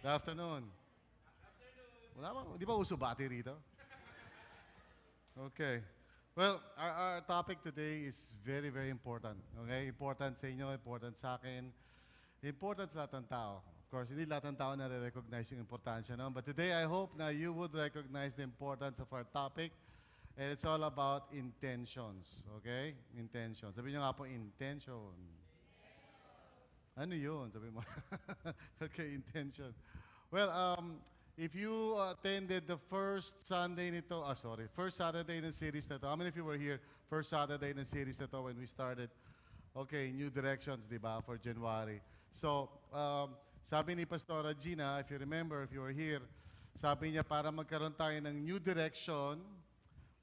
Good afternoon. Wala bang, di ba uso bati rito? Okay. Well, our topic today is very, very important. Okay? Important sa inyo, important sa akin, important sa lahat ng tao. Of course, hindi lahat ng tao na-recognize yung importansya, no? But today, I hope na you would recognize the importance of our topic. And it's all about intentions. Okay? Intentions. Sabi nyo nga po, intention. Ano yun? Sabi mo. Okay, intention. Well, if you attended the first first Saturday ng series na to. How many of you were here first Saturday ng series na to when we started? Okay, New Directions, di ba, for January. So, sabi ni Pastora Gina, if you remember, if you were here, sabi niya para magkaroon tayo ng new direction,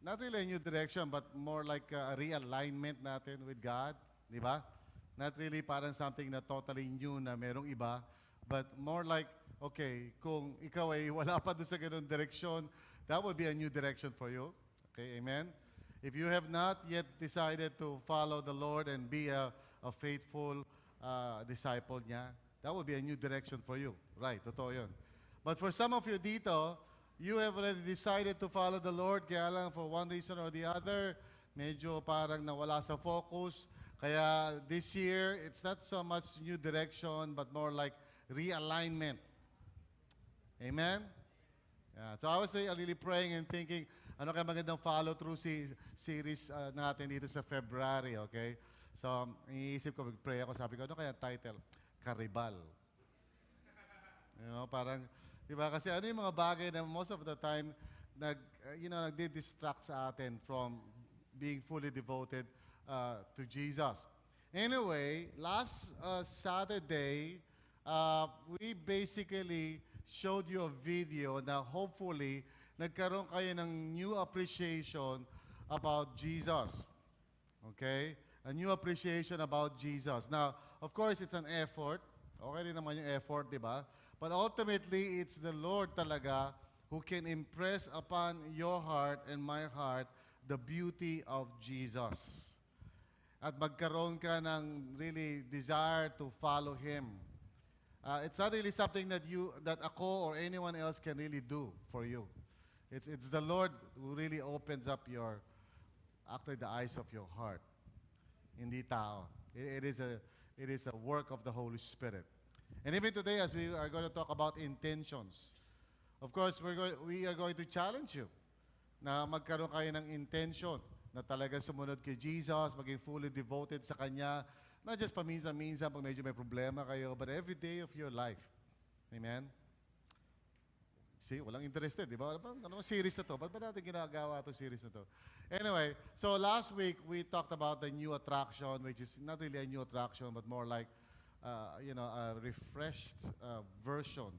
not really a new direction, but more like a realignment natin with God, di ba? Not really parang something na totally new na merong iba, but more like, okay, kung ikaw ay wala pa doon sa ganun direksyon, that would be a new direction for you. Okay, amen? If you have not yet decided to follow the Lord and be a faithful disciple niya, that would be a new direction for you. Right, totoo yun. But for some of you dito, you have already decided to follow the Lord, kaya lang for one reason or the other, medyo parang nawala sa focus. Kaya this year, it's not so much new direction, but more like realignment. Amen? Yeah. So I was really praying and thinking, ano kaya magandang follow-through series natin dito sa February, okay? So, iniisip ko, mag-pray ako, sabi ko, ano kaya title? Karibal. You know, parang, di ba? Kasi ano yung mga bagay na most of the time, nagdi-distract sa atin from being fully devoted to Jesus. Anyway, last Saturday, we basically showed you a video na hopefully nagkaroon kayo ng new appreciation about Jesus. Okay? A new appreciation about Jesus. Now, of course, it's an effort. Okay rin naman yung effort, di ba? But ultimately, it's the Lord talaga who can impress upon your heart and my heart the beauty of Jesus. At magkaroon ka ng really desire to follow Him. It's not really something that ako or anyone else can really do for you. It's the Lord who really opens up the eyes of your heart. Hindi tao. It is a work of the Holy Spirit. And even today, as we are going to talk about intentions, of course, we are going to challenge you na magkaroon kayo ng intention na talaga sumunod kay Jesus, maging fully devoted sa Kanya, not just paminsan-minsan pag medyo may problema kayo, but every day of your life. Amen? See, walang interested, di ba? Ano series na to? Ba't ba natin ginagawa itong series na to? Anyway, so last week, we talked about the new attraction, which is not really a new attraction, but more like, a refreshed version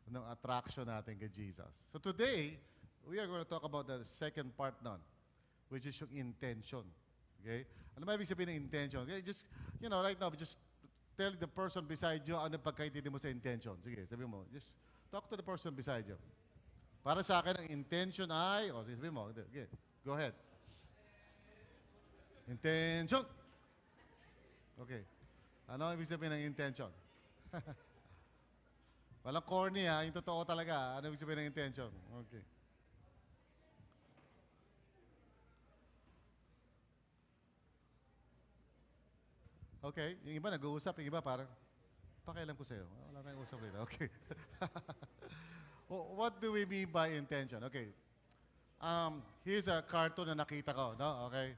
ng attraction natin kay Jesus. So today, we are going to talk about the second part nun, which is yung intention. Okay? Ano ba ibig sabihin ng intention? Okay, just, right now, just tell the person beside you ano pagkaintindi mo sa intention. Sige, sabi mo, just talk to the person beside you. Para sa akin, ang intention ay, sige, sabi mo, okay, go ahead. Intention. Okay. Ano ibig sabihin ng intention? Walang corny ha, yung totoo talaga. Ano ibig sabihin ng intention? Okay. Okay, yung iba nag-uusap, yung iba parang, pakialam ko sa'yo. Wala tayong usap rito. Okay. What do we mean by intention? Okay. Here's a cartoon na nakita ko, no? Okay.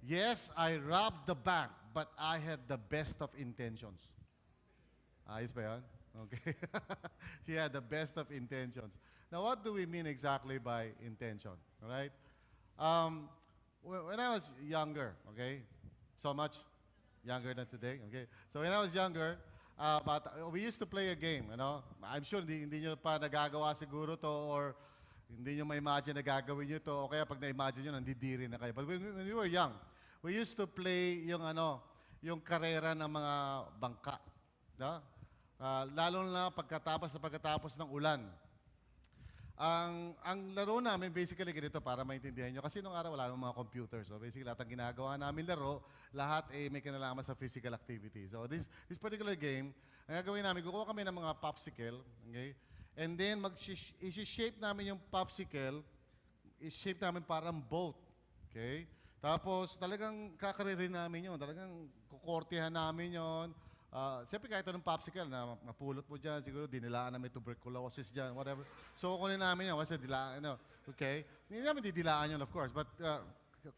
Yes, I robbed the bank, but I had the best of intentions. Ayos ba yan? Okay. He had the best of intentions. Now, what do we mean exactly by intention? All right? When I was younger, okay, so much younger than today, okay? So when I was younger, but we used to play a game, I'm sure hindi nyo pa nagagawa siguro to or hindi nyo ma-imagine na gagawin nyo to o kaya pag na-imagine nyo, nandidiri na kayo. But when we were young, we used to play yung karera ng mga bangka. No? Lalo na pagkatapos ng ulan. ang laro namin basically ganito para maintindihan nyo. Kasi nung araw wala namang mga computer. So basically lahat ng ginagawa namin laro, lahat may kinalaman sa physical activity. So this particular game, ang gagawin namin, kukuha kami ng mga popsicle, okay? And then isi-shape namin yung popsicle, i-shape namin parang boat, okay? Tapos talagang kakaririn namin yun, talagang kukortihan namin yun. Siyempre kahit anong popsicle na mapulot mo dyan, siguro dinilaan namin tuberculosis dyan, whatever. So kukunin namin yan, kasi dilaan, okay? Hindi namin didilaan yun, of course, but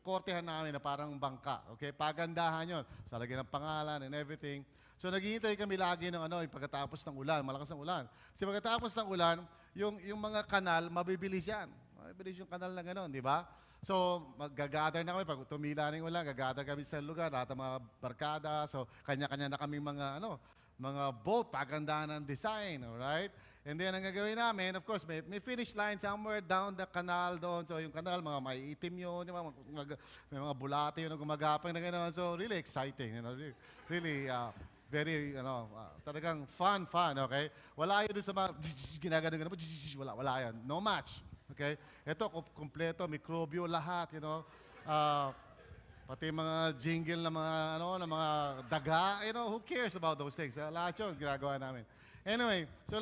kortehan namin na parang bangka, okay? Pagandahan yun, sa lagyan ng pangalan and everything. So naghihintay kami lagi ng yung pagkatapos ng ulan, malakas ng ulan. Kasi pagkatapos ng ulan, yung mga kanal, mabibilis yan. Mabibilis yung kanal na gano'n, di ba? So, mag-gather na kami. Pag tumila na yung ulan, gagather kami sa lugar, lahat ng mga barkada. So, kanya-kanya na kami mga boat, pagandahan ng design, alright? And then, ang gagawin namin, of course, may finish line somewhere down the canal doon. So, yung canal, mga maiitim yun, may mga bulate yun, gumagapang na gano'n. So, really exciting, really very, talagang fun, okay? Wala yun doon sa mga ginagano, wala yan. No match. Okay? Ito, kompleto, mikrobyo, lahat, pati mga jingle na mga daga, who cares about those things? Lahat yun, ginagawa namin. Anyway, so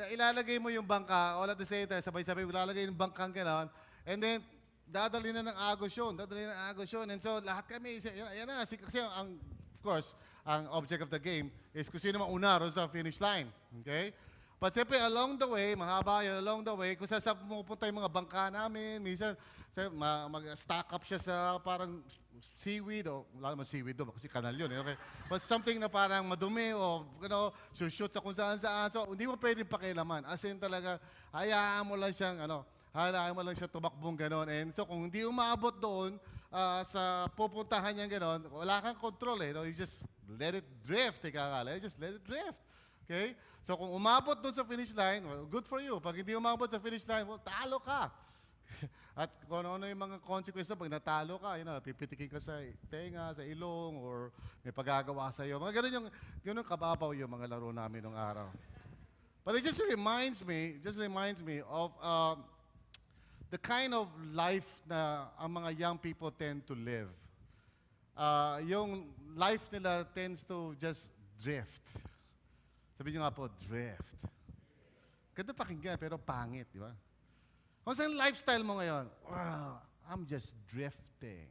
ilalagay mo yung bangka, all at the same time, sabay-sabay, ilalagay yung bangkang gano'n, and then, dadali na ng agos yun. And so, lahat kami, yan na, kasi of course, ang object of the game is kung sino mauna ron sa finish line. Okay? But siyempre, along the way, mahaba yun, along the way, kung saan pupunta yung mga bangka namin, minsan mag-stack up siya sa parang seaweed, o wala naman seaweed doon, kasi kanal yun. Okay? But something na parang madumi, o shoot sa kung saan-saan. So, hindi mo pwedeng pakialaman. As in talaga, hayaan mo lang siyang, tumakbong gano'n. And so, kung hindi umabot doon, sa pupuntahan niya gano'n, wala kang control You just let it drift, just let it drift. Okay? So kung umabot doon sa finish line, well, good for you. Pag hindi umabot sa finish line, well, talo ka. At kung ano yung mga consequences pag natalo ka, pipitikin ka sa tenga, sa ilong, or may pagagawa sa iyo. Mga ganun kababaw yung mga laro namin nung araw. But it just reminds me of the kind of life na ang mga young people tend to live. Yung life nila tends to just drift. Sabi nyo nga po, drift. Ganda pakinggan, pero pangit, di ba? Kung saan lifestyle mo ngayon? Wow, I'm just drifting.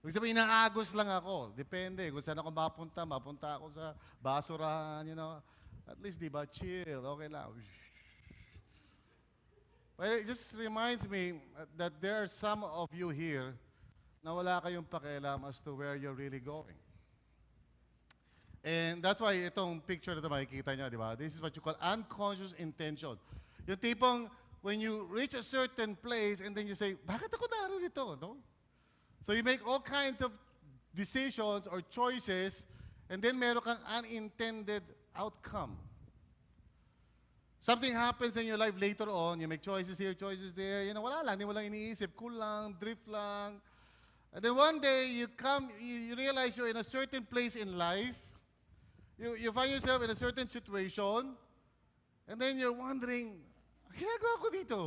Kung sabihin, inaagos lang ako. Depende. Kung saan ako mapunta ako sa basurahan, At least, di ba, chill, okay lang. Well, it just reminds me that there are some of you here na wala kayong pakialam as to where you're really going. And that's why itong picture na ito makikita nyo, di ba? This is what you call unconscious intention. Yung tipong, when you reach a certain place and then you say, bakit ako narito, no? So you make all kinds of decisions or choices and then meron kang unintended outcome. Something happens in your life later on, you make choices here, choices there, wala lang, hindi mo lang iniisip, cool lang, drift lang. And then one day, you realize you're in a certain place in life, you find yourself in a certain situation, and then you're wondering, ginagawa ko dito?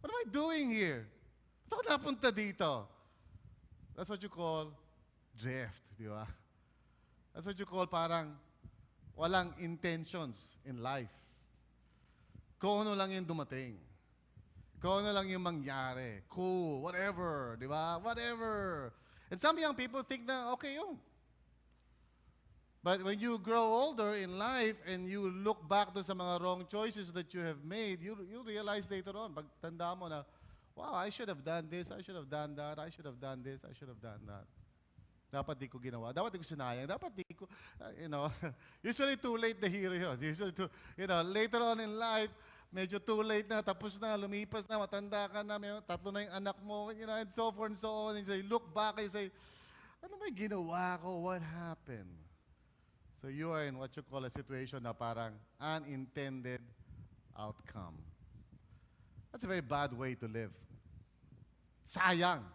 What am I doing here? Ba't ako napunta dito? That's what you call drift, di ba? That's what you call parang walang intentions in life. Kung ano lang yung dumating. Kung ano lang yung mangyari. Cool, whatever, di ba? Whatever. And some young people think na okay yun. But when you grow older in life and you look back to sa mga wrong choices that you have made, you realize later on, pag tanda mo na, wow, I should have done this, I should have done that, I should have done this, I should have done that. Dapat di ko ginawa, dapat di ko sinayang, dapat di ko, usually too late na hero yun. Usually later on in life, medyo too late na, tapos na, lumipas na, matanda ka na, may tatlo na yung anak mo, and so forth and so on. And so you look back and you say, ano may ginawa ko? What happened? So you are in what you call a situation na parang unintended outcome. That's a very bad way to live. Sayang.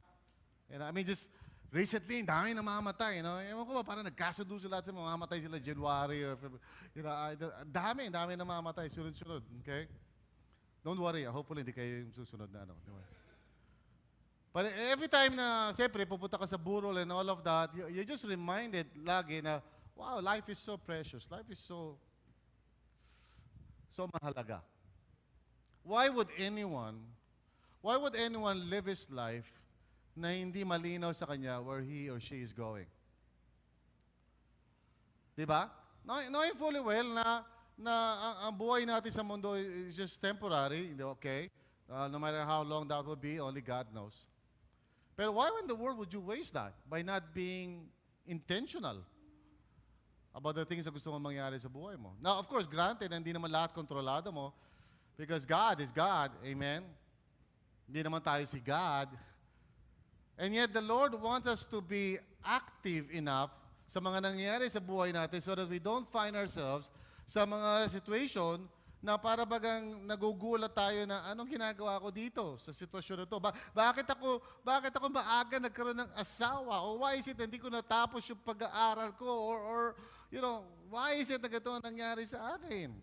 Just recently, dami namamatay. Ewan ko ba, parang nagkasundo sila at mamamatay sila January or dami namamatay, sunod-sunod. Okay? Don't worry, hopefully hindi kayo yung susunod na ano. Don't worry. But every time na, siyempre, pupunta ka sa burol and all of that, you're just reminded lagi na, wow, life is so precious. Life is so mahalaga. Why would anyone live his life na hindi malinaw sa kanya where he or she is going? Diba? Knowing fully well na ang buhay natin sa mundo is just temporary, okay? No matter how long that will be, only God knows. Pero why in the world would you waste that by not being intentional about the things na gusto mong mangyari sa buhay mo? Now, of course, granted, hindi naman lahat kontrolado mo because God is God. Amen? Hindi naman tayo si God. And yet, the Lord wants us to be active enough sa mga nangyayari sa buhay natin so that we don't find ourselves sa mga situation na para bagang nagugulat tayo na anong ginagawa ko dito sa sitwasyon na to. Bakit ako maaga nagkaroon ng asawa? O why is it hindi ko natapos yung pag-aaral ko? Or why is it na ganito ang nangyari sa akin?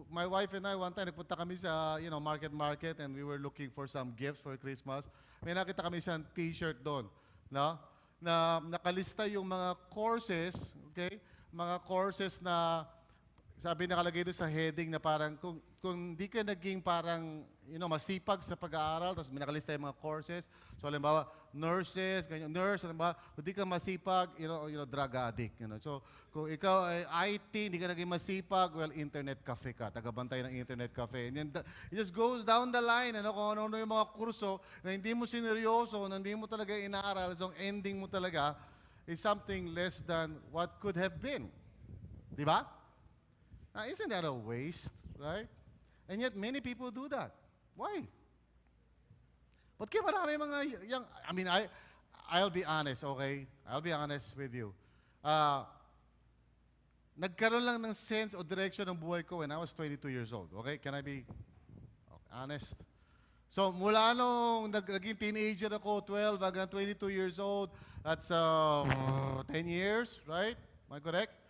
My wife and I, one time, nagpunta kami sa, market and we were looking for some gifts for Christmas. May nakita kami isang t-shirt doon, no? Na nakalista yung mga courses, okay? Mga courses na sabi nakalagay doon sa heading na parang kung di ka naging parang masipag sa pag-aaral, tapos nakalista yung mga courses. So halimbawa, nurses, nurse, halimbawa, kung di ka masipag, drug addict. So kung ikaw ay IT, hindi ka naging masipag, well, internet cafe ka, tagabantay ng internet cafe. And then it just goes down the line, kung ano yung mga kurso na hindi mo sineryoso, na hindi mo talaga inaaral, so ang ending mo talaga is something less than what could have been. Di ba? Now, isn't that a waste, right? And yet, many people do that. Why? But kaya marami mga young, I'll be honest, okay? I'll be honest with you. Nagkaroon lang ng sense o direction ng buhay ko when I was 22 years old, okay? Can I be honest? So, mula nung naging teenager ako, 12 hanggang 22 years old, that's 10 years, right? Am I correct?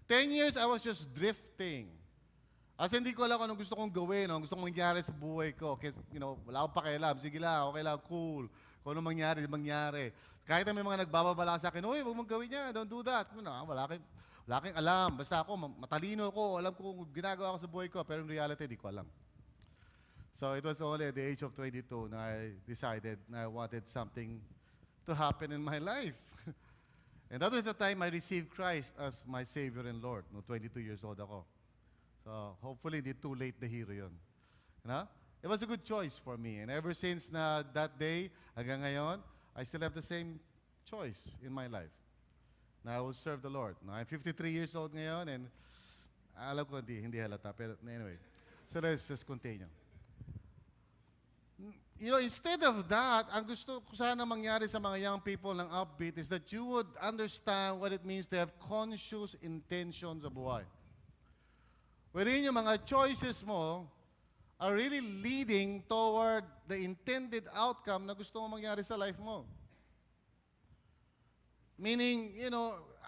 10 years, I was just drifting. As hindi ko alam kung anong gusto kong gawin, anong gusto kong mangyari sa buhay ko. Kasi, wala akong pakialam. Sige lang, okay lang, cool. Kung anong mangyari, mangyari. Kahit na may mga nagbababala sa akin, uy, huwag mong gawin yan, don't do that. Wala kang alam. Basta ako, matalino ko, alam ko kung ginagawa ko sa buhay ko, pero in reality, di ko alam. So it was only at the age of 22 na I decided na I wanted something to happen in my life. And that was the time I received Christ as my Savior and Lord. 22 years old ako. So hopefully, hindi too late the hero yun. It was a good choice for me. And ever since na that day, hanggang ngayon, I still have the same choice in my life. Na I will serve the Lord. I'm 53 years old ngayon and alam ko hindi halata. Pero anyway, so let's just continue. Instead of that, ang gusto ko sana mangyari sa mga young people ng Upbeat is that you would understand what it means to have conscious intentions sa buhay. Wherein yung mga choices mo are really leading toward the intended outcome na gusto mo mangyari sa life mo. Meaning,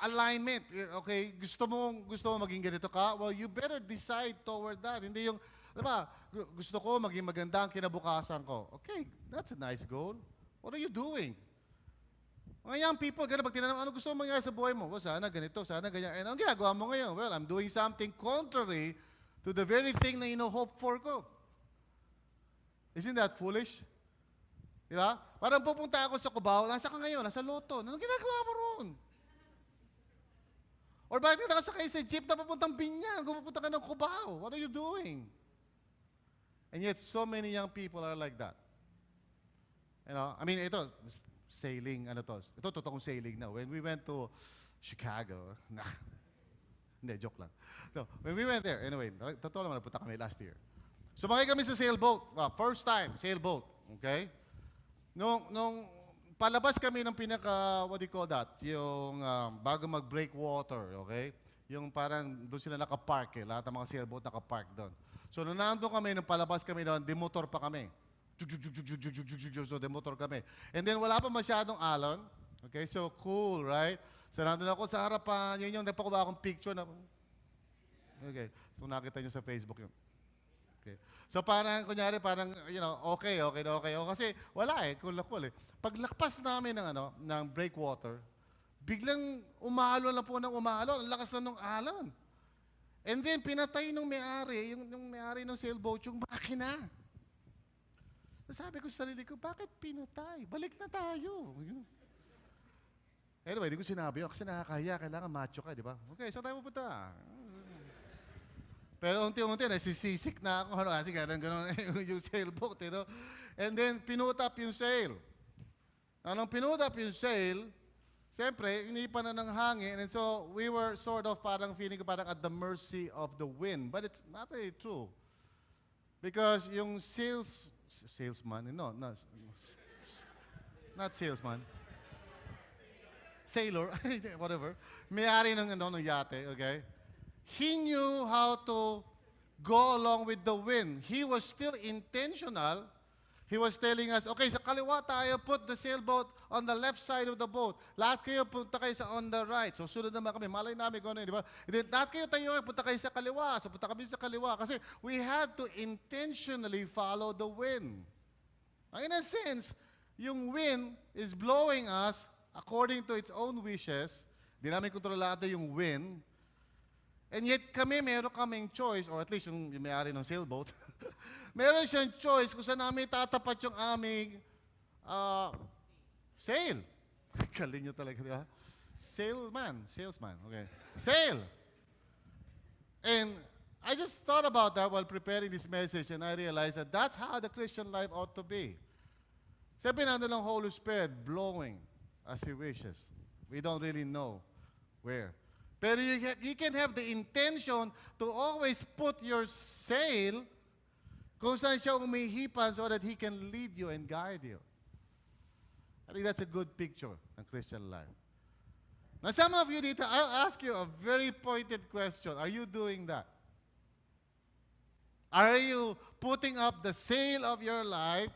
alignment. Okay, gusto mo maging ganito ka? Well, you better decide toward that. Hindi yung gusto ko maging maganda ang kinabukasan ko. Okay, that's a nice goal. What are you doing? Mga young people, pag tinanong, ano gusto mo mangyari sa buhay mo? Well, sana ganito, sana ganyan. And ang ginagawa mo ngayon? Well, I'm doing something contrary to the very thing na hope for ko. Isn't that foolish? Di ba? Parang pupunta ako sa Cubao, nasa ka ngayon? Nasa Loto. Anong ginagawa mo roon? Or bakit ka nakasakay sa jeep na papuntang Binyang kung pupunta ka ng Cubao? What are you doing? And yet, so many young people are like that. Ito, sailing, Ito, totoong sailing na. When we went to Chicago, hindi, joke lang. No, when we went there, anyway, totoo naman, napunta kami last year. Sumakay kami sa sailboat. First time, sailboat. Okay? Nung palabas kami ng what do you call that? Yung bago mag-break water, okay? Yung parang doon sila nakapark lahat ng mga sailboat nakapark doon. So nung nandun kami, nung palabas kami doon, demotor pa kami. So demotor kami. And then wala pa masyadong alon. Okay, so cool, right? So nandun ako sa harapan, yun yung napakuha akong picture na. Okay, so nakita nyo sa Facebook yun. Okay. So parang, kunyari, parang, okay. O, kasi wala cool na cool eh. Paglakpas namin ng breakwater, biglang umaalon lang po ng umaalon. Ang lakas na ng alon. And then, pinatay nung may-ari, yung may-ari ng sailboat, yung makina. Sabi ko sa sarili ko, bakit pinatay? Balik na tayo. Anyway, di ko sinabi yun kasi nakakahiya. Kailangan macho ka, di ba? Okay, saan tayo pupunta? Pero unti-unti, nasisisik na ako. Kasi gano'n yung sailboat, And then, pinutap yung sail. Nung pinutap yung sail, siyempre, inipan na ng hangin. And so, we were sort of parang feeling ko parang at the mercy of the wind. But it's not really true. Because yung salesman, not salesman. Sailor, whatever. May-ari ng yate, okay? He knew how to go along with the wind. He was still intentional. He was telling us, okay, sa kaliwa tayo, put the sailboat on the left side of the boat. Lahat kayo, punta kayo sa on the right. So, sunod naman kami. Malay namin kung di ba? Lahat kayo tayo, punta kayo sa kaliwa. So, punta kami sa kaliwa. Kasi we had to intentionally follow the wind. In a sense, yung wind is blowing us according to its own wishes. Di namin kontrolado yung wind. And yet kami, meron kaming choice, or at least yung may-ari ng sailboat, meron siyang choice kung saan namin tatapat yung aming sail. Galing nyo talaga, di ba? Salesman, okay. Sail. And I just thought about that while preparing this message, and I realized that that's how the Christian life ought to be. Sabi na ng Holy Spirit blowing as He wishes. We don't really know where. Pero you can have the intention to always put your sail kung saan siya umihipan so that He can lead you and guide you. I think that's a good picture ng Christian life. Now, some of you dito, I'll ask you a very pointed question. Are you doing that? Are you putting up the sail of your life?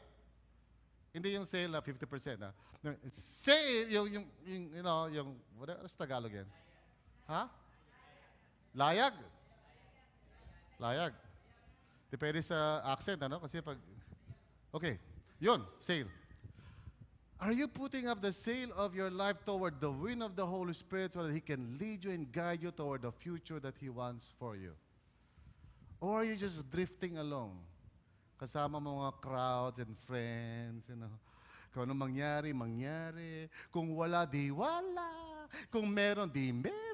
Hindi yung sail na 50%. Sail, yung what's Tagalog yan? Ha? Layag? Layag. Depende sa accent, Kasi pag... Okay, yun, sail. Are you putting up the sail of your life toward the wind of the Holy Spirit so that He can lead you and guide you toward the future that He wants for you? Or are you just drifting along? Kasama mo mga crowds and friends, Kung ano mangyari. Kung wala, di wala. Kung meron, di meron.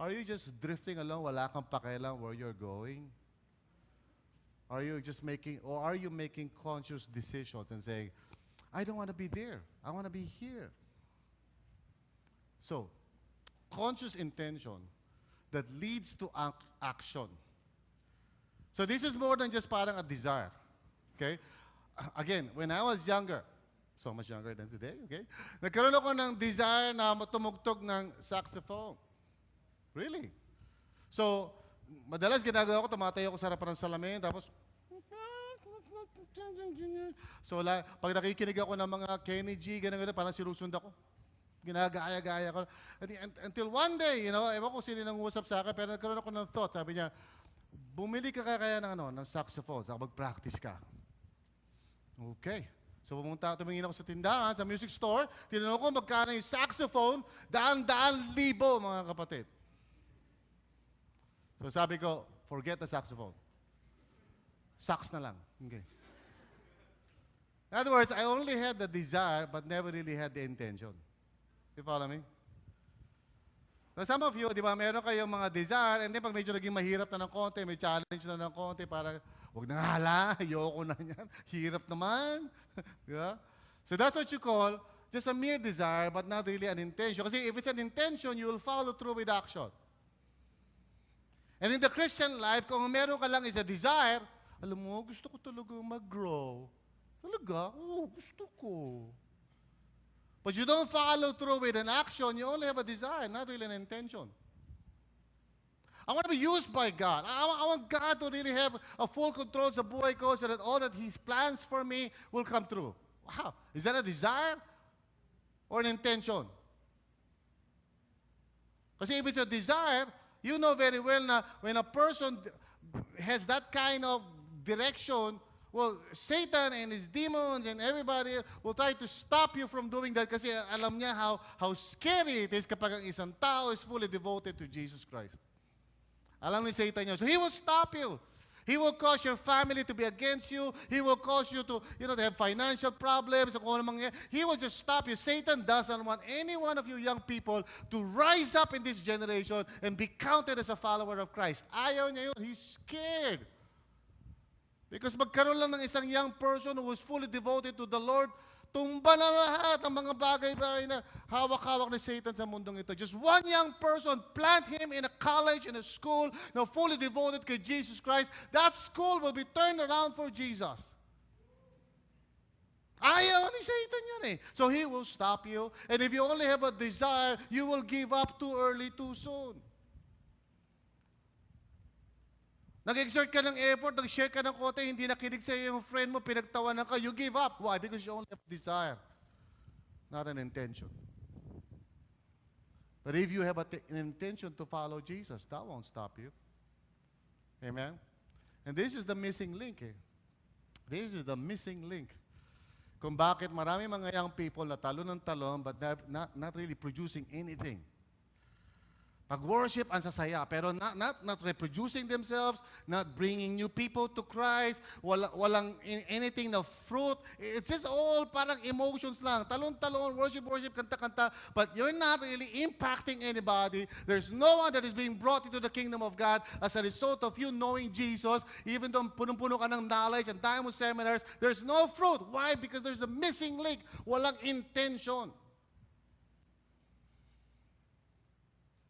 Are you just drifting along, wala kang pakialam where you're going? Are you making conscious decisions and saying, I don't want to be there. I want to be here. So, conscious intention that leads to action. So this is more than just parang a desire. Okay? Again, when I was younger, so much younger than today, okay? Nagkaroon ako ng desire na tumugtog ng saxophone. Really? So, madalas ginagawa ko, tumatayo ako sa harapan ng salamin, tapos, so, pag nakikinig ako ng mga Kenny G, ganun, parang sinusund ako. Ginagaya-gaya ko. Until one day, ewan ko sino nang usap sa akin, pero nagkaroon ako ng thought. Sabi niya, bumili ka kaya ng saxophone, saka mag-practice ka. Okay. So, tumingin ako sa tindahan, sa music store, tinanong ko magkano yung saxophone, daan-daan libo, mga kapatid. So sabi ko, forget the saxophone. Sax na lang. Okay. In other words, I only had the desire but never really had the intention. You follow me? So some of you, di ba, meron kayong mga desire and then pag medyo naging mahirap na ng konti, may challenge na ng konti, parang, huwag na hala, ayoko na yan. Hirap naman. Yeah? So that's what you call just a mere desire but not really an intention. Kasi if it's an intention, you will follow through with action. And in the Christian life, kung meron ka lang is a desire, alam mo, gusto ko talaga mag-grow. Talaga? Oo, gusto ko. But you don't follow through with an action, you only have a desire, not really an intention. I want to be used by God. I want God to really have a full control sa buhay ko so that all that His plans for me will come true. Wow. Is that a desire or an intention? Kasi if it's a desire, you know very well na when a person has that kind of direction, well, Satan and his demons and everybody will try to stop you from doing that kasi alam niya how scary it is kapag ang isang tao is fully devoted to Jesus Christ. Alam ni Satan yun. So he will stop you. He will cause your family to be against you. He will cause you to, to have financial problems. He will just stop you. Satan doesn't want any one of you young people to rise up in this generation and be counted as a follower of Christ. Ayaw niya yun. He's scared. Because magkaroon lang ng isang young person who is fully devoted to the Lord, tumba na lahat ang mga bagay-bagay na hawak-hawak ni Satan sa mundong ito. Just one young person, plant him in a college, in a school, fully devoted to Jesus Christ. That school will be turned around for Jesus. Ayaw ni Satan yun eh. So he will stop you. And if you only have a desire, you will give up too early, too soon. Nag-exert ka ng effort, nag-share ka ng kote, hindi nakinig sa yung friend mo, pinagtawanan ka, you give up. Why? Because you only have desire, not an intention. But if you have an intention to follow Jesus, that won't stop you. Amen? And this is the missing link eh. This is the missing link. Kung bakit marami mga young people na talon ng talon but not really producing anything. Pag-worship, ang sasaya, pero not reproducing themselves, not bringing new people to Christ, walang anything na fruit. It's just all parang emotions lang. Talon-talon, worship, kanta-kanta, but you're not really impacting anybody. There's no one that is being brought into the kingdom of God as a result of you knowing Jesus, even though punong-puno ka ng knowledge and dahil mo seminars, there's no fruit. Why? Because there's a missing link. Walang intention.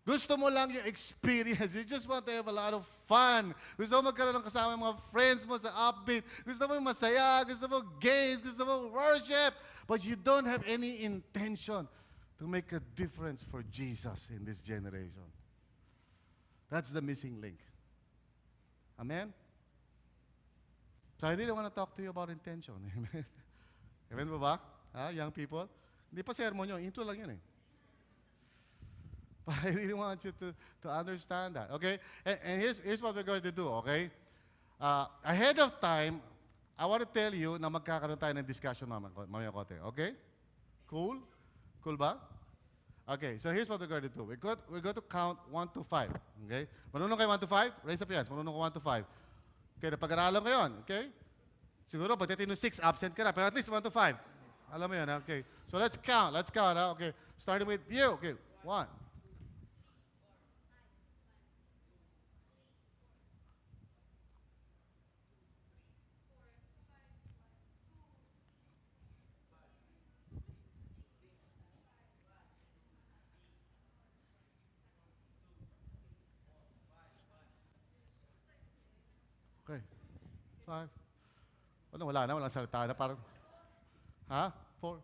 Gusto mo lang yung experience. You just want to have a lot of fun. Gusto mo magkaroon ng kasama mga friends mo sa upbeat. Gusto mo masaya. Gusto mo games. Gusto mo worship. But you don't have any intention to make a difference for Jesus in this generation. That's the missing link. Amen? So I really want to talk to you about intention. Amen? Amen ba? Young people? Hindi pa sermon yun. Intro lang yun eh. But I really want you to understand that, okay? And here's what we're going to do, okay? Ahead of time, I want to tell you na magkakaroon tayo ng discussion mamaya konti, okay? Cool? Cool ba? Okay, so here's what we're going to do. We're going to count 1 to 5, okay? Marunong kayo 1 to 5? Raise up your hands. Marunong ko 1 to 5. Okay, napag-aralan ko yun, okay? Siguro, pagdating ng 6, absent ka na, pero at least 1 to 5. Alam mo yun, okay? So let's count, okay? Starting with you, okay? 1. Okay. 5. Ano, wala na, walang salita na. Parang, 4.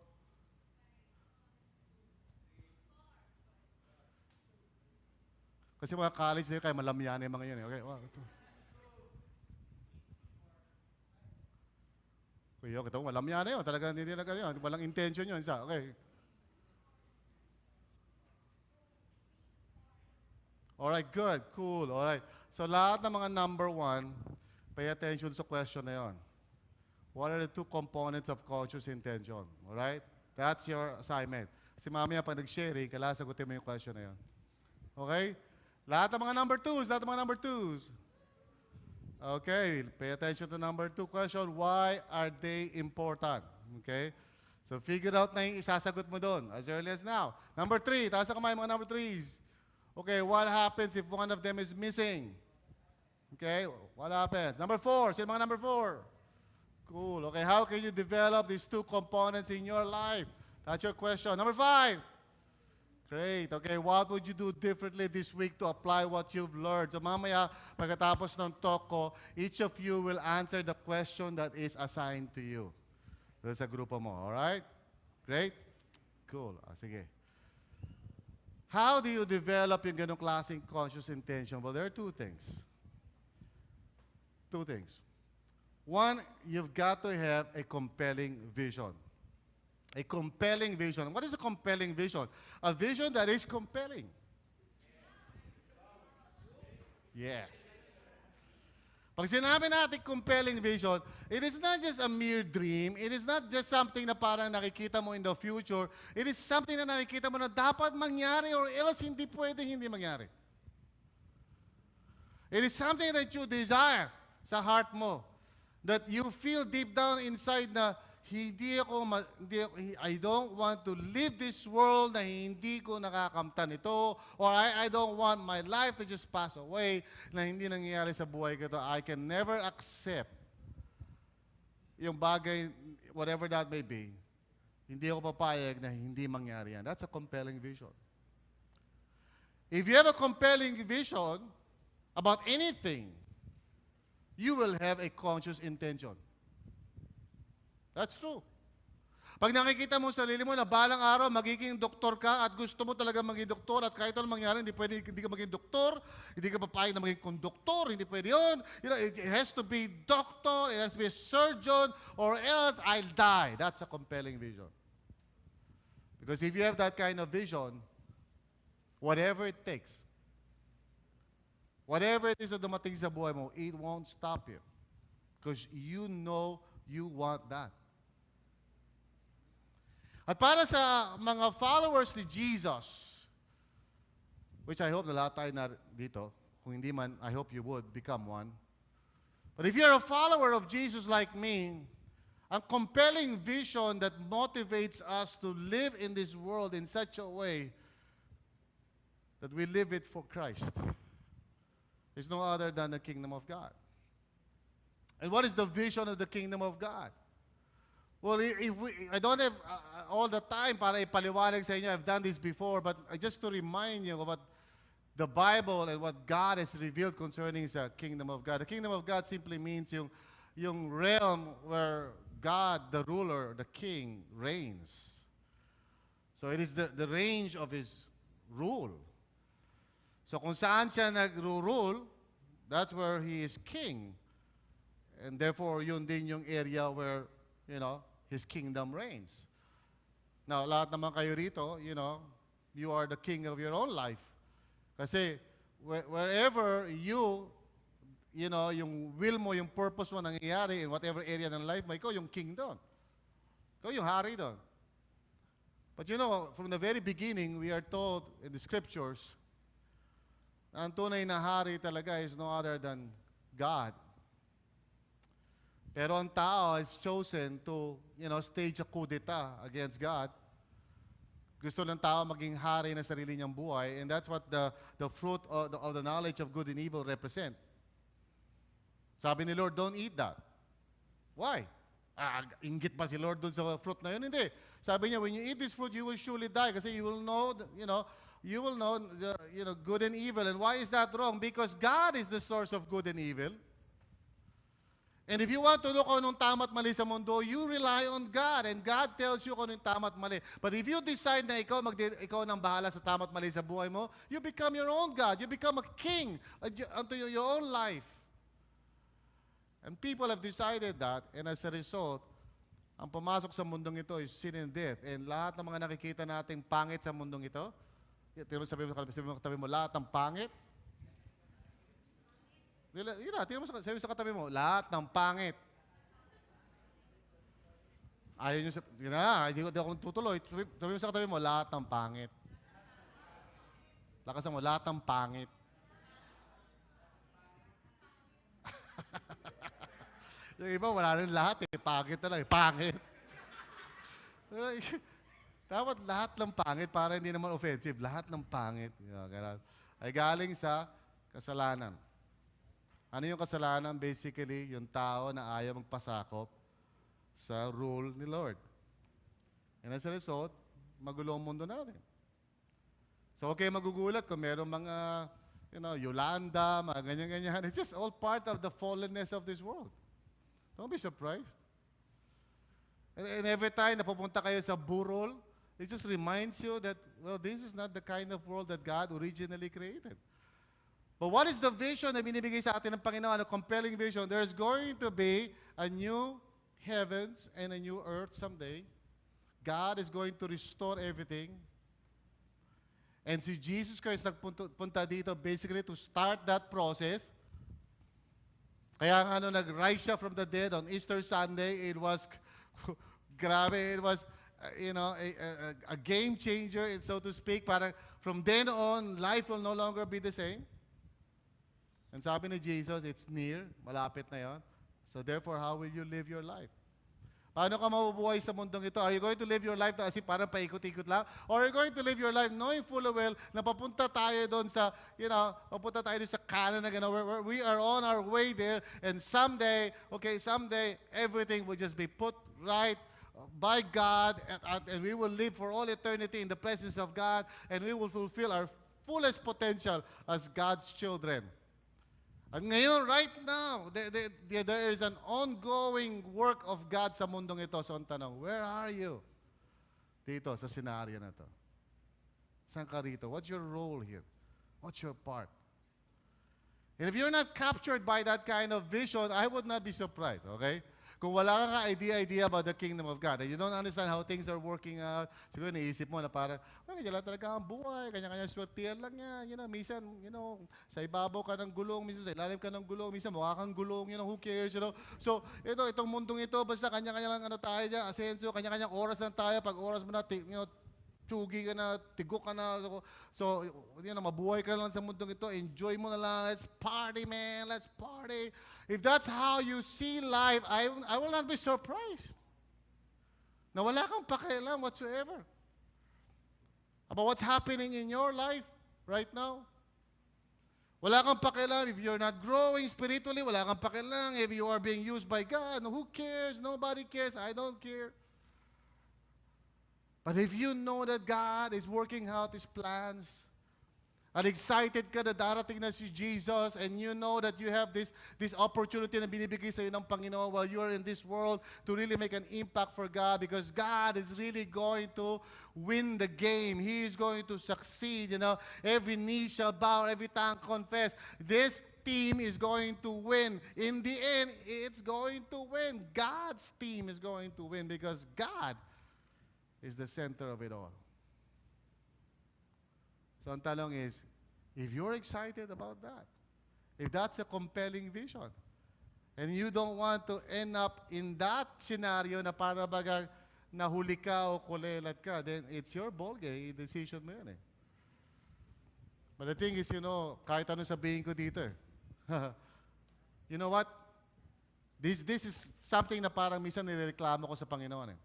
Kasi mga college na yun, kaya malamyan yung mga yun. Okay, 1, 2. Kuya, ito, malamyan na yun. Talaga, hindi na yun. Walang intention yun. Isa, okay. Alright, good, cool, alright. So lahat ng mga number 1, pay attention sa question na yun. What are the 2 components of conscious intention? Alright? That's your assignment. Kasi mamaya pag nag-sharing, kailangan sagutin mo yung question na yun. Okay? Lahat ng mga number 2s. Okay, pay attention to number 2 question. Why are they important? Okay? So figure out na yung isasagot mo doon as early as now. Number 3, taas na kamay mga number 3s. Okay, what happens if one of them is missing? Okay, what happens? Number 4, sino mga number 4? Cool, okay, how can you develop these 2 components in your life? That's your question. Number 5. Great, okay, what would you do differently this week to apply what you've learned? So mamaya, pagkatapos ng talk ko, each of you will answer the question that is assigned to you. So sa grupo mo, alright? Great? Cool, sige. How do you develop yung ganong klaseng conscious intention? Well, there are 2 things. 2 things. 1, you've got to have a compelling vision. A compelling vision. What is a compelling vision? A vision that is compelling. Yes. Pag sinabi natin compelling vision, it is not just a mere dream. It is not just something na parang nakikita mo in the future. It is something na nakikita mo na dapat mangyari or else hindi pwede hindi mangyari. It is something that you desire sa heart mo. That you feel deep down inside na I don't want to live this world na hindi ko nakakamtan ito, or I don't want my life to just pass away na hindi nangyayari sa buhay ko ito. I can never accept yung bagay, whatever that may be. Hindi ako papayag na hindi mangyari yan. That's a compelling vision. If you have a compelling vision about anything, you will have a conscious intention. That's true. Pag nakikita mo sa sarili mo na balang araw magiging doktor ka at gusto mo talaga maging doktor at kahit anong mangyari, hindi ka maging doktor, hindi ka papayag na maging konduktor, hindi pwede yun. You know, it has to be doctor, it has to be a surgeon, or else I'll die. That's a compelling vision. Because if you have that kind of vision, whatever it takes, whatever it is na dumating sa buhay mo, it won't stop you. Because you know you want that. At para sa mga followers ni Jesus, which I hope na lahat tayo na dito, kung hindi man, I hope you would become one. But if you're a follower of Jesus like me, a compelling vision that motivates us to live in this world in such a way that we live it for Christ is no other than the kingdom of God. And what is the vision of the kingdom of God? Well, I don't have all the time para ipaliwanag sa inyo. I've done this before, but just to remind you about the Bible and what God has revealed concerning the kingdom of God. The kingdom of God simply means yung realm where God, the ruler, the king, reigns. So it is the range of His rule. So kung saan siya nag-rule, that's where He is king. And therefore, yun din yung area where, you know, His kingdom reigns. Now, lahat naman kayo rito, you know, you are the king of your own life. Kasi wherever you know, yung will mo, yung purpose mo nangyayari in whatever area ng life mo, ikaw yung king doon. Ikaw yung hari doon. But you know, from the very beginning, we are told in the scriptures, ang tunay na hari talaga is no other than God. Pero ang tao is chosen to, you know, stage a coup d'etat against God. Gusto ng tao maging hari na sarili niyang buhay, and that's what the fruit of the knowledge of good and evil represent. Sabi ni Lord, don't eat that. Why? Inggit ba si Lord dun sa fruit na yun? Hindi. Sabi niya, when you eat this fruit, you will surely die kasi you will know, you will know good and evil. And why is that wrong? Because God is the source of good and evil. And if you want to know kung anong tama at mali sa mundo, you rely on God. And God tells you kung anong tama at mali. But if you decide na ikaw nang bahala sa tama at mali sa buhay mo, you become your own God. You become a king unto your own life. And people have decided that, and as a result, ang pumasok sa mundong ito is sin and death. And lahat ng mga nakikita nating pangit sa mundong ito, sabi mo, lahat ng pangit, sabi sa katabi mo, lahat ng pangit. Ayaw nyo hindi ako tutuloy. Sabi mo sa katabi mo, lahat ng pangit. Lakasan mo, lahat ng pangit. Yung iba, wala rin lahat eh. Pangit na lang eh. Pangit. Dapat lahat ng pangit para hindi naman offensive. Lahat ng pangit. Ay galing sa kasalanan. Ano yung kasalanan? Basically, yung tao na ayaw magpasakop sa rule ni Lord. And as a result, magulo ang mundo natin. So, okay, magugulat kung meron mga, Yolanda, mga ganyan-ganyan. It's just all part of the fallenness of this world. Don't be surprised. And every time na pupunta kayo sa burol, it just reminds you that, well, this is not the kind of world that God originally created. But what is the vision na binibigay sa atin ng Panginoon? A compelling vision. There's going to be a new heavens and a new earth someday. God is going to restore everything. And si Jesus Christ nagpunta dito basically to start that process Kaya nga nag-rise siya from the dead on Easter Sunday, it was, grabe, it was, a game changer, so to speak. Parang from then on, life will no longer be the same. And sabi ni Jesus, it's near, malapit na yon. So therefore, how will you live your life? Paano ka mabubuhay sa mundong ito? Are you going to live your life na as if parang paikot-ikot lang? Or are you going to live your life knowing full well na papunta tayo doon sa, papunta tayo doon sa kanan na gano'n, where we are on our way there, and someday, everything will just be put right by God, and we will live for all eternity in the presence of God, and we will fulfill our fullest potential as God's children. At ngayon, right now, there is an ongoing work of God sa mundong ito. So ang tanong, where are you? Dito, sa senaryo na to. Saan ka rito? What's your role here? What's your part? And if you're not captured by that kind of vision, I would not be surprised, okay? Kung wala kang idea about the kingdom of God, and you don't understand how things are working out, siguro naisip mo na parang, ganyan lang talaga ang buhay, kanya-kanya swertiyan lang yan, minsan, sa ibabaw ka ng gulong, minsan sa ilalim ka ng gulong, minsan mukha kang gulong, who cares, So, itong mundong ito, basta kanya-kanya lang tayo dyan, asenso, kanya-kanyang oras lang tayo, pag oras mo na, tsugi ka na, tigok ka na. So, mabuhay ka lang sa mundong ito. Enjoy mo na lang. Let's party, man. Let's party. If that's how you see life, I will not be surprised na wala kang pakialam whatsoever about what's happening in your life right now. Wala kang pakialam if you're not growing spiritually. Wala kang pakialam if you are being used by God. Who cares? Nobody cares. I don't care. But if you know that God is working out His plans, at excited ka na darating na si Jesus, and you know that you have this opportunity na binibigay sa iyo ng Panginoon while you are in this world to really make an impact for God, because God is really going to win the game. He is going to succeed. Every knee shall bow, every tongue confess. This team is going to win. In the end, it's going to win. God's team is going to win because God is the center of it all. So ang tanong is, if you're excited about that, if that's a compelling vision, and you don't want to end up in that scenario na para bagang nahuli ka o kulelat ka, then it's your ballgame, decision mo yun eh. But the thing is, kahit ano sabihin ko dito you know what? This is something na parang minsan nireklamo ko sa Panginoon eh.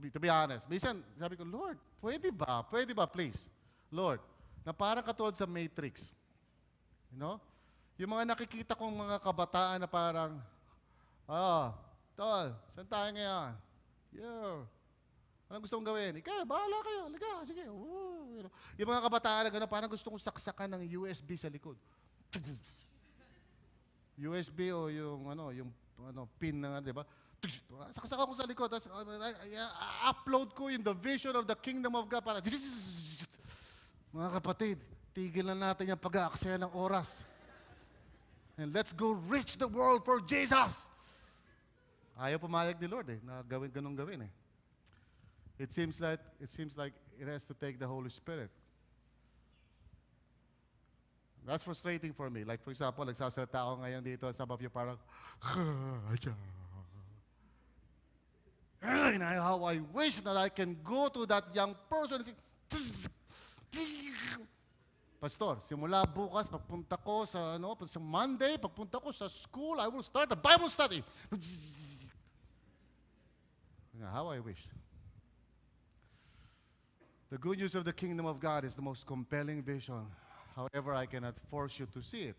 To be honest. Minsan, sabi ko, Lord, pwede ba? Pwede ba, please? Lord, na parang katulad sa Matrix. Yung mga nakikita kong mga kabataan na parang, tol, saan tayo ngayon? Anong gusto kong gawin? Ikaw, bahala kayo. Liga, sige. Yung mga kabataan na gano'n, parang gusto kong saksakan ng USB sa likod. USB o yung pin na, di ba? Saksak ako sa likod, tapos upload ko yung the vision of the kingdom of God. Para, mga kapatid, tigil na natin yung pag-aaksaya ng oras. And let's go reach the world for Jesus. Ayaw pumayag ni Lord na ganun gawin eh. It seems like it has to take the Holy Spirit. That's frustrating for me. Like for example, nagsasalita ako ngayon dito, some of you parang, and how I wish that I can go to that young person and say, Pastor, simula bukas, pagpunta ko sa Monday, pagpunta ko sa school, I will start a Bible study. How I wish. The good news of the kingdom of God is the most compelling vision. However, I cannot force you to see it.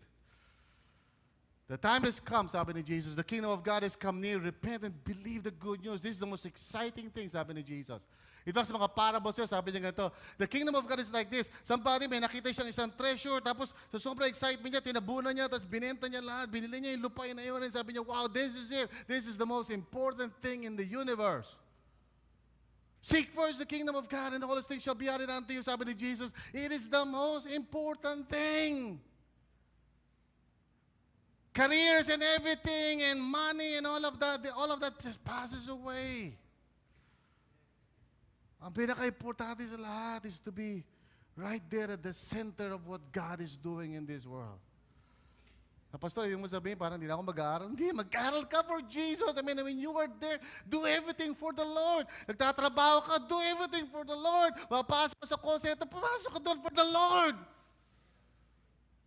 The time has come, sabi ni Jesus. The kingdom of God has come near. Repent and believe the good news. This is the most exciting thing, sabi ni Jesus. In fact, sa mga parables niya, sabi niya ganito, the kingdom of God is like this. Somebody may nakita siyang isang treasure, tapos sa sobrang excitement niya, tinabunan niya, tapos binenta niya lahat, binili niya yung lupain na yun, and sabi niya, wow, this is it. This is the most important thing in the universe. Seek first the kingdom of God, and all these things shall be added unto you, sabi ni Jesus. It is the most important thing. Careers and everything and money and all of that just passes away. Ang pinaka-importante sa lahat is to be right there at the center of what God is doing in this world. Pastor, yung mo sabihin, parang hindi na ako mag-aaral. Hindi, mag-aaral ka for Jesus. I mean, when you are there, do everything for the Lord. Nagtatrabaho ka, do everything for the Lord. Mapasok ka sa call center, papasok ka doon for the Lord.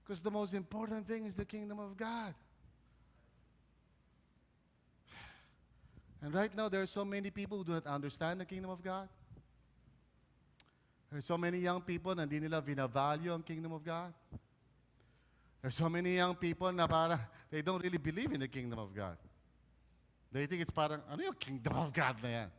Because the most important thing is the kingdom of God. And right now, there are so many people who do not understand the kingdom of God. There are so many young people na hindi nila vinavalue ang kingdom of God. There are so many young people na parang, they don't really believe in the kingdom of God. They think it's parang, ano yung kingdom of God na yan?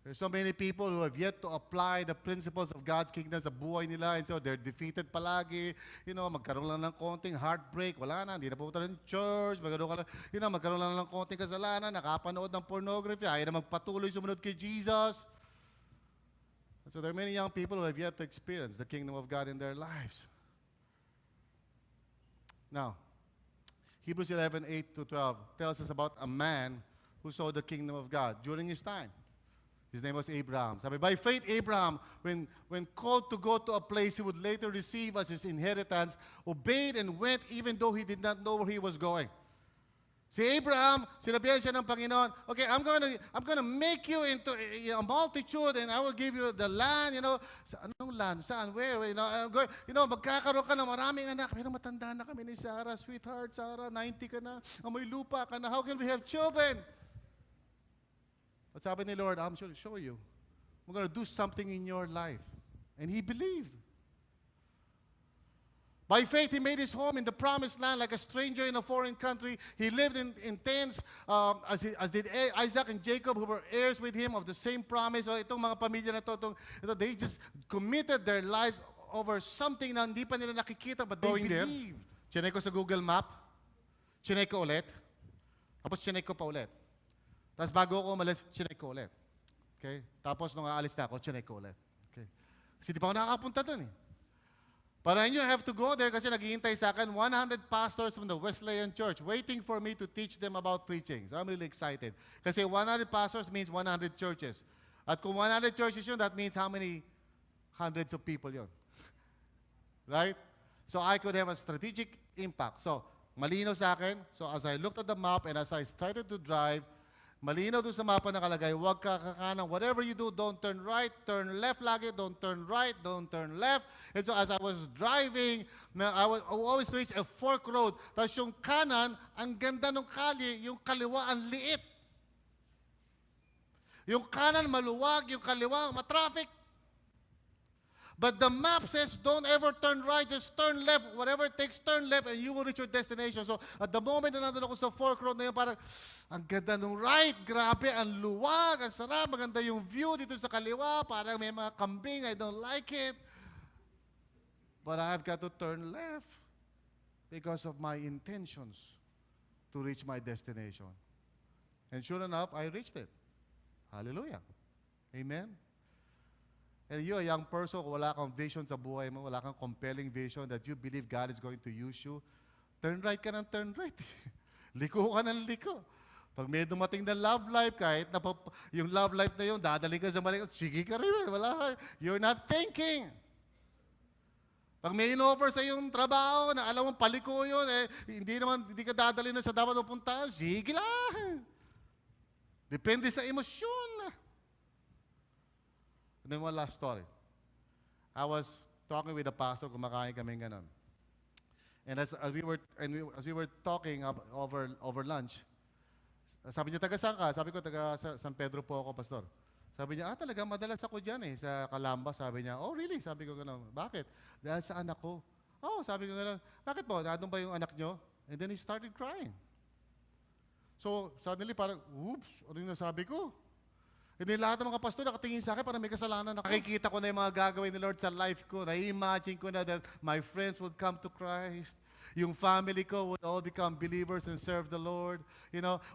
There are so many people who have yet to apply the principles of God's kingdom sa buhay nila, and so they're defeated palagi. You know, magkaroon lang ng konting heartbreak, wala na, hindi na pupunta ng church, magkaroon lang ng konting kasalanan, nakapanood ng pornography, ayaw na magpatuloy sumunod kay Jesus. And so there are many young people who have yet to experience the kingdom of God in their lives. Now, Hebrews 11:8-12 tells us about a man who saw the kingdom of God during his time. His name was Abraham. Sabi, by faith, Abraham, when called to go to a place he would later receive as his inheritance, obeyed and went even though he did not know where he was going. Si Abraham, sinabihan siya ng Panginoon, okay, I'm gonna make you into a multitude and I will give you the land, anong land? Saan? Where? Magkakaroon ka ng maraming anak. Pero matanda na kami ni Sarah, sweetheart, Sarah, 90 ka na, amoy lupa ka na, how can we have children? But sabi ni Lord, I'm sure to show you. I'm gonna do something in your life. And he believed. By faith, he made his home in the promised land like a stranger in a foreign country. He lived in tents, as did Isaac and Jacob, who were heirs with him of the same promise. So itong mga pamilya na to, they just committed their lives over something na hindi pa nila nakikita, but they believed. Chinek ko sa Google Map, chinek ko ulit, tapos chinek ko pa ulit. Tapos bago ako umalis, chinek ko ulit. Okay? Tapos nung aalis na ako, chinek ko ulit. Okay? Kasi di pa ako nakakapunta doon eh. But I knew I have to go there kasi naghihintay sa akin 100 pastors from the Wesleyan Church waiting for me to teach them about preaching. So I'm really excited. Kasi 100 pastors means 100 churches. At kung 100 churches yun, that means how many hundreds of people yun? Right? So I could have a strategic impact. So malinaw sa akin. So as I looked at the map and as I started to drive, malinaw doon sa mapa nakalagay, huwag ka kakanan. Whatever you do, don't turn right, turn left lagi, don't turn right, don't turn left. And so as I was driving, I would always reach a fork road. Tapos yung kanan, ang ganda ng kalye, yung kaliwa, ang liit. Yung kanan maluwag, yung kaliwa, matraffic. But the map says, don't ever turn right, just turn left. Whatever it takes, turn left and you will reach your destination. So at the moment na nandun ako sa fork road na yun, parang, ang ganda nung right, grabe, ang luwag, ang sarap, maganda yung view dito sa kaliwa, parang may mga kambing, I don't like it. But I've got to turn left because of my intentions to reach my destination. And sure enough, I reached it. Hallelujah. Amen. And you, a young person, kung wala kang vision sa buhay mo, wala kang compelling vision that you believe God is going to use you, turn right ka ng turn right. Liko ka ng liko. Pag may dumating na love life, kahit na yung love life na yun, dadali ka sa mali, sige ka rin, wala. You're not thinking. Pag may in-offer sa yung trabaho na alam mong paliko yun, hindi ka dadali na sa dapat pupuntahan, sige lang. Depende sa emosyon. And then one last story. I was talking with a pastor, kumakain kami ganon. And as we were talking over lunch, sabi niya, taga saan ka? Sabi ko, taga San Pedro po ako, pastor. Sabi niya, talaga, madalas ako dyan sa Calamba. Sabi niya, oh really? Sabi ko gano'n, bakit? Dahil sa anak ko. Oh, sabi ko gano'n, bakit po? Nandun ba yung anak niyo? And then he started crying. So, suddenly parang, oops, ano yung nasabi ko? Hindi lahat ng mga pastor nakatingin sa akin parang may kasalanan ako. Nakikita ko na yung mga gagawin ni Lord sa life ko. Na-imagine ko na that my friends would come to Christ. Yung family ko would all become believers and serve the Lord.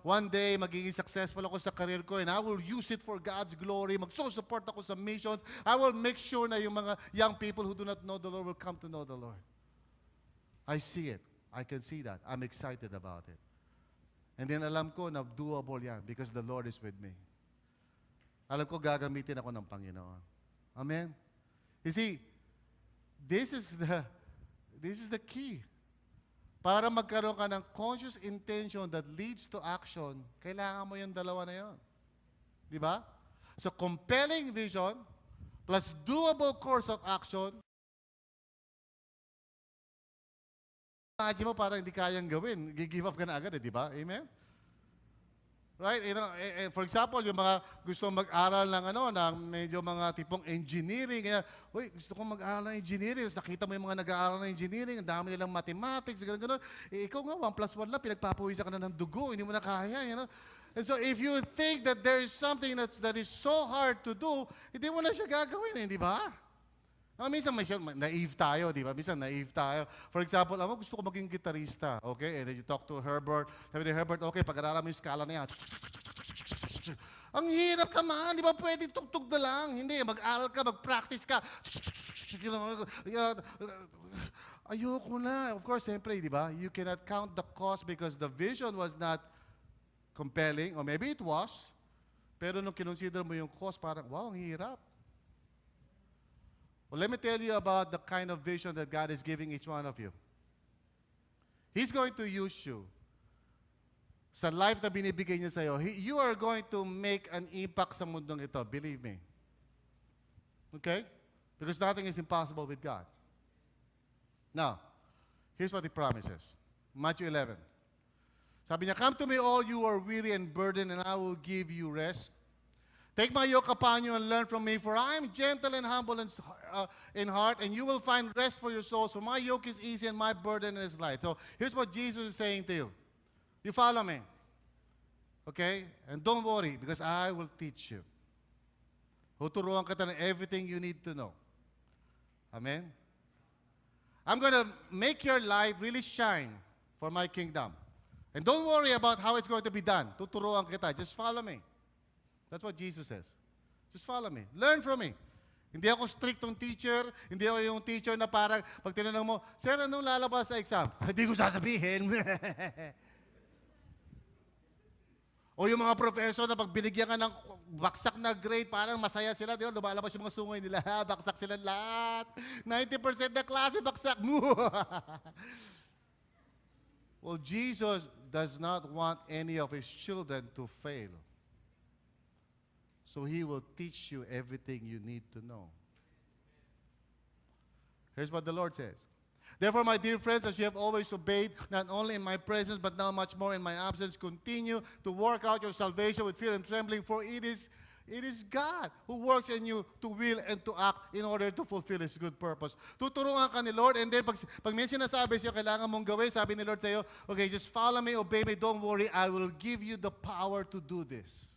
One day, magiging successful ako sa career ko and I will use it for God's glory. Magsusupport ako sa missions. I will make sure na yung mga young people who do not know the Lord will come to know the Lord. I see it. I can see that. I'm excited about it. And then alam ko na doable yan because the Lord is with me. Alam ko gagamitin ako ng Panginoon. Amen? You see, this is the key. Para magkaroon ka ng conscious intention that leads to action, kailangan mo yung dalawa na yun. Di ba? So, compelling vision plus doable course of action. Imagine mo parang hindi kayang gawin. Give up ka na agad, di ba? Amen? Right? You know, for example, yung mga gusto mag-aral ng ng medyo mga tipong engineering. Kaya, uy, gusto kong mag-aral ng engineering. Tapos nakita mo yung mga nag-aaral ng engineering, ang dami nilang mathematics, gano'n. Ikaw nga, 1+1 lang, pinagpapawisan ka na ng dugo, hindi mo na kaya, you know? And so if you think that there is something that is so hard to do, hindi mo na siya gagawin, di ba? Minsan naive tayo, di ba? Minsan naive tayo. For example, gusto ko maging gitarista, okay? And then you talk to Herbert. Sabi ni Herbert, okay, pag-aralan mo yung skala na yan. Ang hirap ka man, di ba? Pwede tugtog na lang. Hindi, mag-aral ka, mag-practice ka. Ayoko na. Of course, siyempre, di ba? You cannot count the cost because the vision was not compelling, or maybe it was, pero nung kinonsider mo yung cost, parang, wow, ang hirap. Well, let me tell you about the kind of vision that God is giving each one of you. He's going to use you. Sa life na binibigay niya sa'yo, you are going to make an impact sa mundong ito. Believe me. Okay? Because nothing is impossible with God. Now, here's what He promises. Matthew 11. Sabi niya, come to me all you are weary and burdened, and I will give you rest. Take my yoke upon you and learn from me, for I am gentle and humble in heart, and you will find rest for your souls. For my yoke is easy and my burden is light. So here's what Jesus is saying to you. You follow me. Okay? And don't worry, because I will teach you. Tuturuan kita ng everything you need to know. Amen? I'm going to make your life really shine for my kingdom. And don't worry about how it's going to be done. Tuturuan kita. Just follow me. That's what Jesus says. Just follow me. Learn from me. Hindi ako strictong teacher. Hindi ako yung teacher na parang pag tinanong mo, Sir, anong lalabas sa exam? Hindi ko sasabihin. O yung mga professor na pag binigyan ka ng baksak na grade, parang masaya sila. Di ba? Lumalabas yung mga sungay nila. Baksak sila lahat. 90% na klase, baksak mo. Well, Jesus does not want any of His children to fail. So He will teach you everything you need to know. Here's what the Lord says. Therefore, my dear friends, as you have always obeyed, not only in my presence, but now much more in my absence, continue to work out your salvation with fear and trembling, for it is God who works in you to will and to act in order to fulfill His good purpose. Tuturuan ka ni Lord, and then pag may sinasabi sa'yo, kailangan mong gawin, sabi ni Lord sa'yo, okay, just follow me, obey me, don't worry, I will give you the power to do this.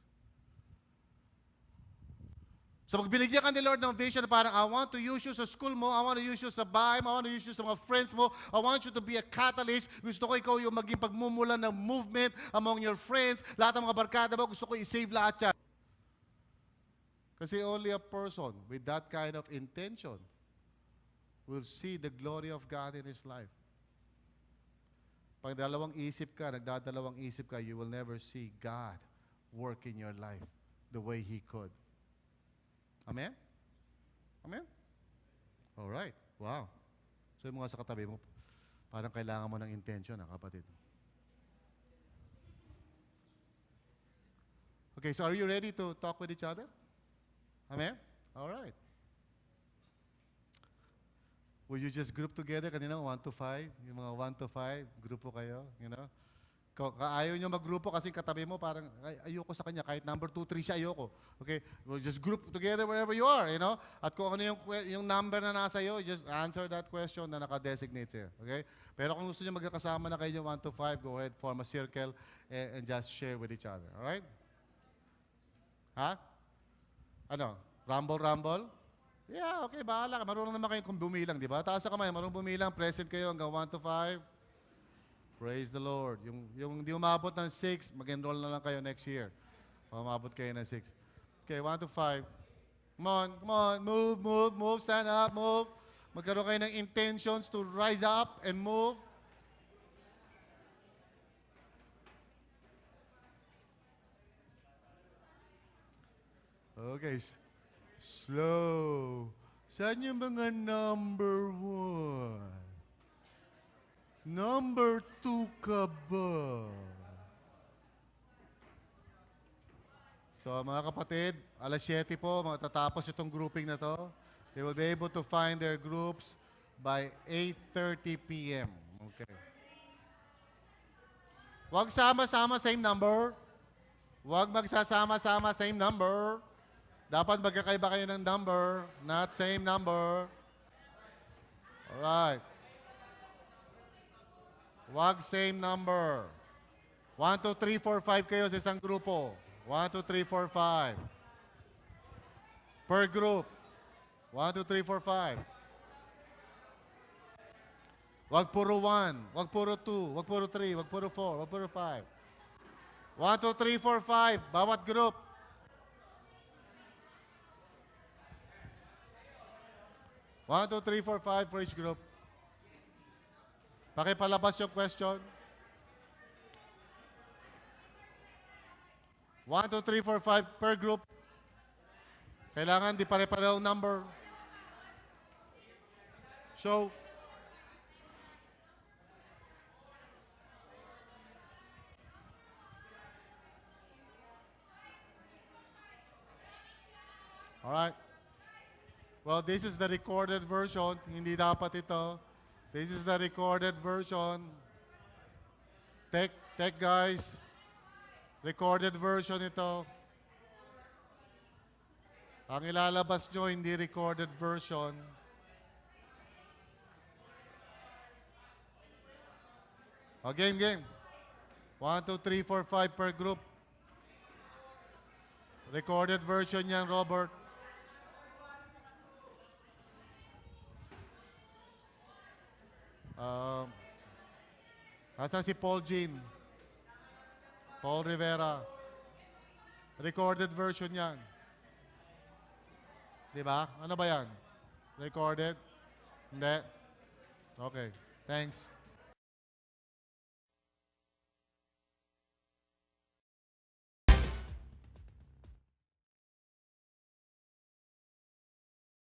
So pag binigyan ka ni Lord ng vision, parang I want to use you sa school mo, I want to use you sa bahay mo, I want to use you sa mga friends mo, I want you to be a catalyst. Gusto ko ikaw yung maging pagmumulan ng movement among your friends. Lahat ng mga barkada mo, gusto ko i-save lahat yan. Kasi only a person with that kind of intention will see the glory of God in his life. Pag nagdadalawang isip ka, you will never see God work in your life the way He could. Amen? Amen? Alright. Wow. So yung mga sa katabi mo, parang kailangan mo ng intention, kapatid. Okay, so are you ready to talk with each other? Amen? Alright. Will you just group together? Kanina, 1 to 5. Yung mga 1 to 5, grupo kayo, you know? Ayaw nyo mag-grupo kasi katabi mo parang ayoko sa kanya. Kahit number 2, 3 siya, ayoko. Okay? We'll just group together wherever you are, you know? At kung ano yung number na nasa iyo, just answer that question na naka-designate sa'yo. Okay? Pero kung gusto nyo magkakasama na kayo 1 to 5, go ahead, form a circle and just share with each other. Alright? Ha? Ano? Rumble? Yeah, okay, bahala ka. Marunong naman kayo kung bumilang, di ba? Taas sa kamay, marunong bumilang, present kayo hanggang 1 to 5. Praise the Lord. Yung hindi umabot ng 6, mag-enroll na lang kayo next year. Umabot kayo ng 6. Okay, 1 to 5. Come on. Move. Stand up, move. Magkaroon kayo ng intentions to rise up and move. Okay. Slow. Saan yung mga number 1? Number 2 ka ba? So mga kapatid, alas 7 po, matatapos itong grouping na to. They will be able to find their groups by 8:30 p.m. Okay. Huwag sama-sama same number. Huwag magsasama-sama same number. Dapat magkakaiba kayo ng number, not same number. Alright. Huwag same number. 1, 2, 3, 4, 5 kayo sa isang grupo. 1, 2, 3, 4, 5. Per group. 1, 2, 3, 4, 5. Huwag puro 1. Huwag puro 2. Huwag puro 3. Huwag puro 4. Huwag puro 5. 1, 2, 3, 4, 5. Bawat group. 1, 2, 3, 4, 5 for each group. Pakipalabas yung question. 1, 2, 3, 4, 5 per group. Kailangan di pare-pareho number. Show. Alright. Well, this is the recorded version. Hindi dapat ito. This is the recorded version. Take guys. Recorded version ito. Ang ilalabas nyo, hindi recorded version. O, game. 1, 2, 3, 4, 5 per group. Recorded version yan, Robert. Asan si Paul Jean? Paul Rivera. Recorded version yan. Diba? Ano ba yan? Recorded? Hindi? Okay. Thanks.